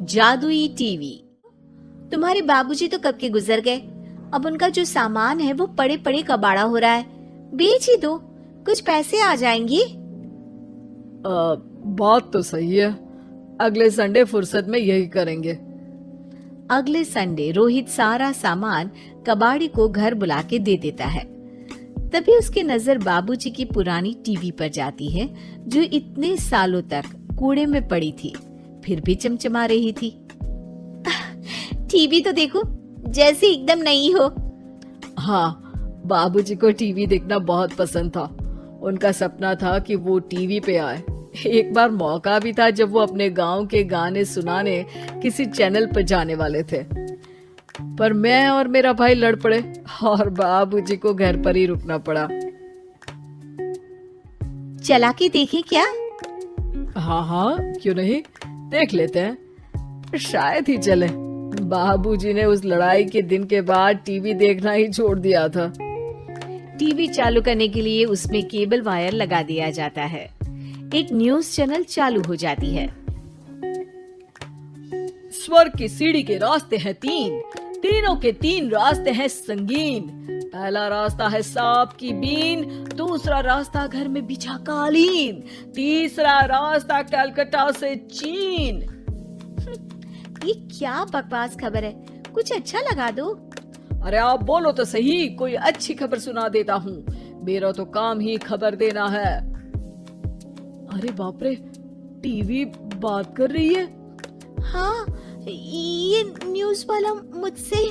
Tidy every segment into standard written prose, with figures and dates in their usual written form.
जादुई टीवी। तुम्हारे बाबूजी तो कब के गुजर गए। अब उनका जो सामान है वो पड़े पड़े कबाड़ा हो रहा है। बेच ही दो, कुछ पैसे आ जाएंगे। बात तो सही है। अगले संडे फुर्सत में यही करेंगे। अगले संडे रोहित सारा सामान कबाड़ी को घर बुला के दे देता है। तभी उसकी नजर बाबूजी की पुरानी टीवी पर जाती है, जो इतने सालों तक कूड़े में पड़ी थी, फिर भी चमचमा रही थी। टीवी तो देखो, जैसे एकदम नई हो। हाँ, बाबूजी को टीवी देखना बहुत पसंद था। उनका सपना था कि वो टीवी पे आए। एक बार मौका भी था जब वो अपने गांव के गाने सुनाने किसी चैनल पर जाने वाले थे, पर मैं और मेरा भाई लड़ पड़े और बाबूजी को घर पर ही रुकना पड़ा। चला के देखें क्या? हाँ, क्यों नहीं, देख लेते हैं, शायद ही चले। बाबूजी ने उस लड़ाई के दिन के बाद टीवी देखना ही छोड़ दिया था। टीवी चालू करने के लिए उसमें केबल वायर लगा दिया जाता है। एक न्यूज चैनल चालू हो जाती है। स्वर्ग की सीढ़ी के रास्ते हैं तीन, तीनों के तीन रास्ते हैं संगीन। पहला रास्ता है सांप की बीन, दूसरा रास्ता घर में बिछा कालीन, तीसरा रास्ता कलकत्ता से चीन। ये क्या बकवास खबर है, कुछ अच्छा लगा दो। अरे आप बोलो तो सही, कोई अच्छी खबर सुना देता हूँ। मेरा तो काम ही खबर देना है। अरे बाप रे, टीवी बात कर रही है। हाँ, ये न्यूज वाला मुझसे।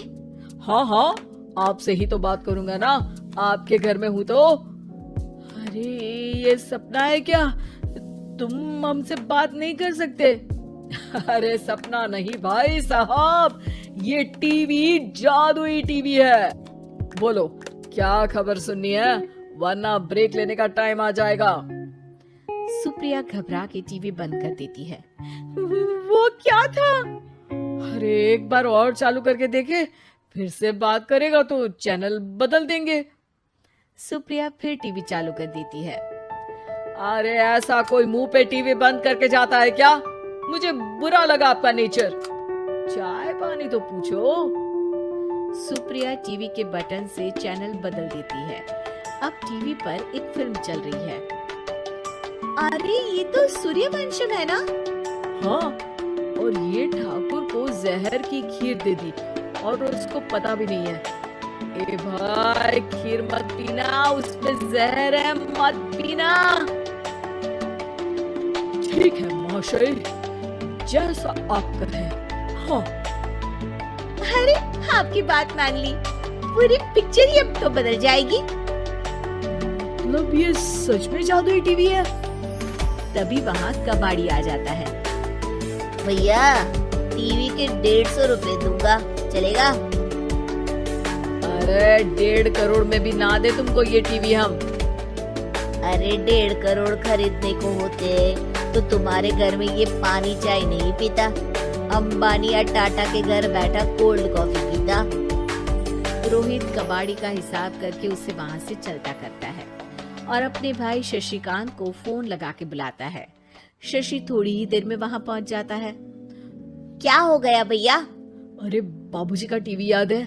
हाँ, आपसे ही तो बात करूंगा ना, आपके घर में हूँ तो। अरे ये सपना है क्या? तुम हमसे बात नहीं कर सकते? अरे सपना नहीं भाई साहब, ये टीवी जादुई टीवी है। बोलो क्या खबर सुननी है, वरना ब्रेक लेने का टाइम आ जाएगा। सुप्रिया घबरा के टीवी बंद कर देती है। वो क्या था? अरे एक बार और चालू करके देखे, फिर से बात करेगा तो चैनल बदल देंगे। सुप्रिया फिर टीवी चालू कर देती है। अरे ऐसा कोई मुंह पे टीवी बंद करके जाता है क्या? मुझे बुरा लगा आपका नेचर। चाय पानी तो पूछो। सुप्रिया टीवी के बटन से चैनल बदल देती है। अब टीवी पर एक फिल्म चल रही है। अरे ये तो सूर्यवंशम है ना? हाँ, और ये ठाकुर को जहर की खीर दे दी और उसको पता भी नहीं है। ए भाई, खीर मत पीना, उसमें जहर है, मत पीना। ठीक है महाशय, जैसा आप कहें। हाँ। अरे आपकी बात मान ली, पूरी पिक्चर ही अब तो बदल जाएगी। मतलब ये सच में जादुई टीवी है? तभी वहाँ कबाड़ी आ जाता है। भैया, टीवी के 150 रुपए दूंगा, चलेगा? अरे 1.5 करोड़ में भी ना दे तुमको ये टीवी हम। अरे 1.5 करोड़ खरीदने को होते तो तुम्हारे घर में ये पानी चाय नहीं पीता, अंबानी या टाटा के घर बैठा कोल्ड कॉफी पीता। रोहित कबाड़ी का हिसाब करके उसे वहाँ से चलता करता है और अपने भाई शशिकांत को फोन लगा के बुलाता है। शशि थोड़ी ही देर में वहाँ पहुँच जाता है। क्या हो गया भैया? अरे बाबूजी का टीवी याद है?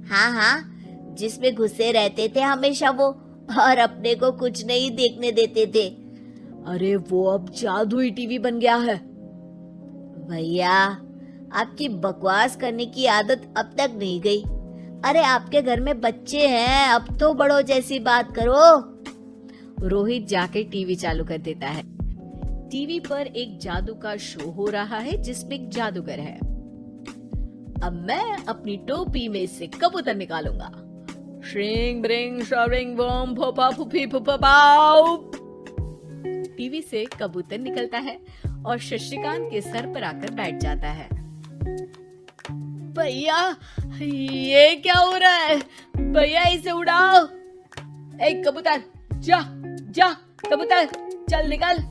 हाँ, जिसमें घुसे रहते थे हमेशा वो, और अपने को कुछ नहीं देखने देते थे। अरे वो अब जादुई टीवी बन गया है। भैया, आपकी बकवास करने की आदत अब तक नहीं गई। अरे आपके घर में बच्चे हैं, अब तो बड़ों जैसी बात करो। रोहित जाके टीवी चालू कर देता है। टीवी पर एक जादू का शो हो रहा है जिसमें एक जादूगर है। अब मैं अपनी टोपी में से कबूतर निकालूंगा। श्रिंग ब्रिंग शरिंग बम फोपा फुफी फुफा पाउ। टीवी से कबूतर निकलता है और शशिकांत के सर पर आकर बैठ जाता है। भैया, ये क्या हो रहा है? भैया इसे उड़ाओ। एक कबूतर, जा कबूतर, चल निकल।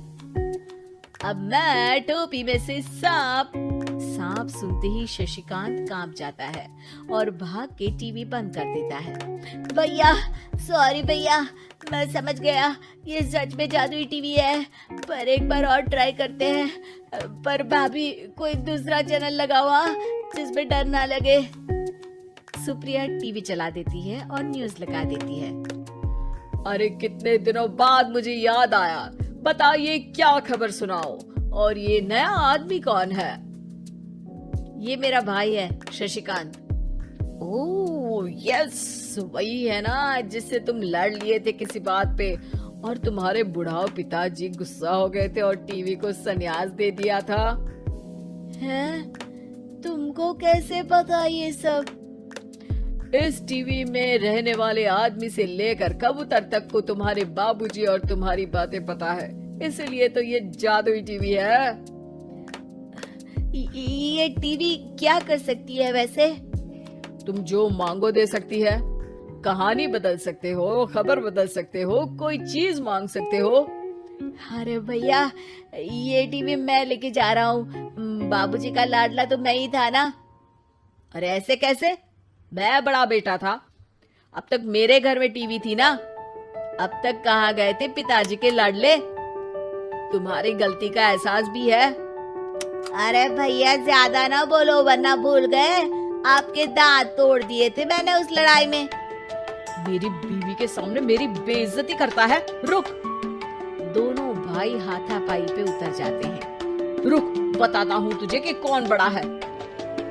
अब मैं टोपी में से सांप कांप सुनते ही शशिकांत कांप जाता है और भाग के टीवी बंद कर देता है। भैया, सॉरी भैया, मैं समझ गया ये सच में जादुई टीवी है, पर एक बार और ट्राई करते हैं। पर भाभी, कोई दूसरा चैनल लगाओ जिसमें डर ना लगे। सुप्रिया टीवी चला देती है और न्यूज लगा देती है। अरे कितने दिनों बाद मुझे याद आया, बताइए क्या खबर सुनाओ। और ये नया आदमी कौन है? ये मेरा भाई है शशिकांत। ओह यस, वही है ना जिससे तुम लड़ लिए थे किसी बात पे और तुम्हारे बुढ़ाओ पिताजी गुस्सा हो गए थे और टीवी को संन्यास दे दिया था। हैं? तुमको कैसे पता ये सब? इस टीवी में रहने वाले आदमी से लेकर कबूतर तक को तुम्हारे बाबूजी और तुम्हारी बातें पता है, इसलिए तो ये जादुई टीवी है। ये टीवी क्या कर सकती है वैसे? तुम जो मांगो दे सकती है, कहानी बदल सकते हो, खबर बदल सकते हो, कोई चीज मांग सकते हो। अरे भैया, ये टीवी मैं लेके जा रहा हूँ। बाबूजी का लाडला तो मैं ही था ना। अरे ऐसे कैसे? मैं बड़ा बेटा था, अब तक मेरे घर में टीवी थी ना। अब तक कहाँ गए थे पिताजी के लाडले? तुम्हारी गलती का एहसास भी है। अरे भैया, ज्यादा ना बोलो वरना भूल गए आपके दांत तोड़ दिए थे मैंने उस लड़ाई में। मेरी बीवी के सामने मेरी बेइज्जती करता है। रुक। दोनों भाई हाथापाई पे उतर जाते हैं। रुक, बताता हूँ तुझे कि कौन बड़ा है।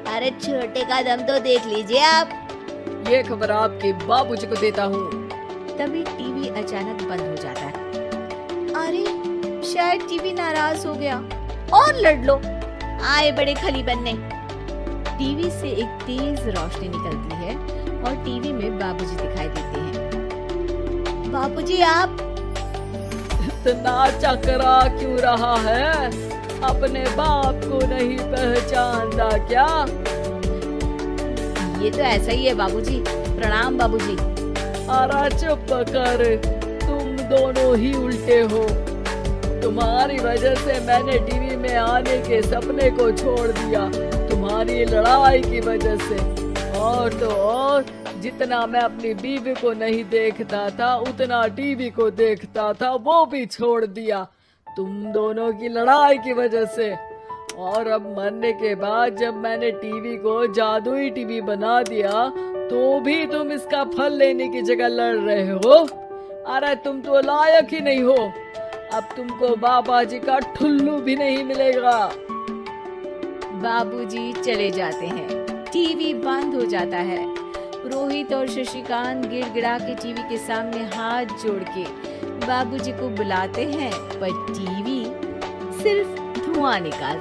अरे छोटे का दम तो देख लीजिए आप। ये खबर आपके बाबूजी को देता हूँ। तभी टीवी अचानक बंद हो जाता है। अरे शायद टीवी नाराज हो गया। और लड़ लो, आए बड़े खली बनने। टीवी से एक तेज रोशनी निकलती है और टीवी में बाबूजी दिखाई देते हैं। बाबूजी, आप इतना चकरा क्यों रहा है? अपने बाप को नहीं पहचानता क्या? ये तो ऐसा ही है बाबूजी। प्रणाम बाबूजी। अरे चुप कर, तुम दोनों ही उल्टे हो। तुम्हारी वजह से मैंने टीवी में आने के सपने को छोड़ दिया, तुम्हारी लड़ाई की वजह से। और तो और, जितना मैं अपनी बीवी को नहीं देखता था उतना टीवी को देखता था, वो भी छोड़ दिया तुम दोनों की लड़ाई की वजह से। और अब मरने के बाद जब मैंने टीवी को जादुई टीवी बना दिया तो भी तुम इसका फल लेने की जगह लड़ रहे हो। अरे तुम तो लायक ही नहीं हो। अब तुमको बाबा जी का ठुल्लू भी नहीं मिलेगा। बाबूजी चले जाते हैं। टीवी बंद हो जाता है। रोहित और शशिकांत गिड़गिड़ा के टीवी के सामने हाथ जोड़ के बाबूजी को बुलाते हैं, पर टीवी सिर्फ धुआं निकालता